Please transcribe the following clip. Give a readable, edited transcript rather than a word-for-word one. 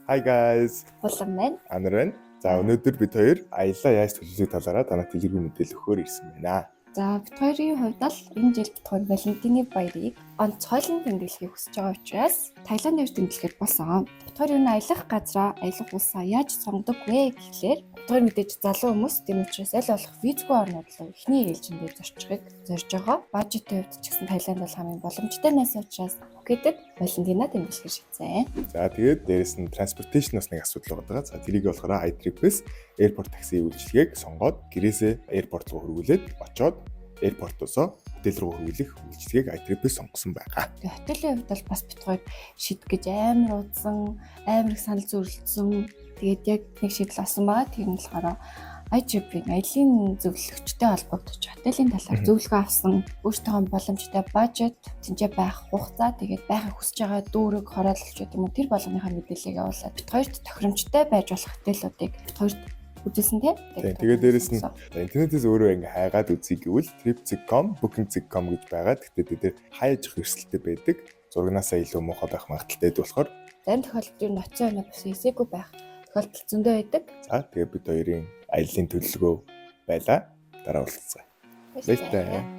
Hi guys. Улам байна. Анар байна. За өнөөдөр бид хоёр аяллаа яаж төлөвлөх талаараа танад дэлгэрэнгүй мэдээлэл өгөхөөр ирсэн байна. За бид хоёрын хувьд л энэ жил бид хоёр Валентины баярыг онцгойлон тэмдэглэхийг хүсэж байгаа учраас Таиланд нэр тэмдэглэхэд болсон. Бид хоёр энэ аялах газраа аялах улсаа яаж сонгодог вэ гэхлээр бид хоёр мэдээж залуу хүмүүс тийм учраас аль болох визгүй орнууд руу эхний ээлжиндээ зорчихыг зорж байгаа. Бажетын хувьд ч гэсэн Таиланд бол хамгийн боломжтой найс учраас гэдэг Валентина тэмдэглэхээр шийдсэн. За тэгээд дээрэс нь transportation-оос нэг асуудал байгаа. За тэрийг болохоор iTrip-ээс airport такси үйлчилгээг сонгоод гэрээсээ airport руу хөрвүүлээд очоод airport-оосоо хотел руу хөрвүүлэх үйлчилгээг iTrip-ээс сонгосон байгаа. Тэгээ хотелийн хувьд бол бас бид хоёр шийдэх гэж амар удсан, амар их санал зүйрлэлсэн. Тэгээд яг нэг шийдэл авсан байгаа. Тэр нь болохоор iTrip-ийн аялын зөвлөгчтэй холбогдож хотелийн талаар зөвлөгөө авсан. Өөртөө боломжтой бажет, тэнцээ байх хугацаа, тэгээд байхыг хүсэж байгаа дүүрэг, хороололч гэдэг юм уу тэр болгоныхаа мэдээллийг явуулаад бид хоёрт тохиромжтой байж болох хотелуудыг бид хоёрт үзүүлсэн тийм. Тэгээд дээрэс нь интернетээс өөрөө ингээ хайгаад үзье гэвэл trip.com, booking.com гэж байгаа. Гэхдээ тэд хайж хэрсэлтэй байдаг. Зурагнаасаа илүү муухай байх магадaltaй болохоор зарим тохиолдолд ноцсон өнөө бас эсээгүй байх тохиолдол зөндөө байдаг. За тэгээд бид хоёрын аяллаа төлөвлөгөө байлаа. Дараа уулзцгаая. Баярлалаа.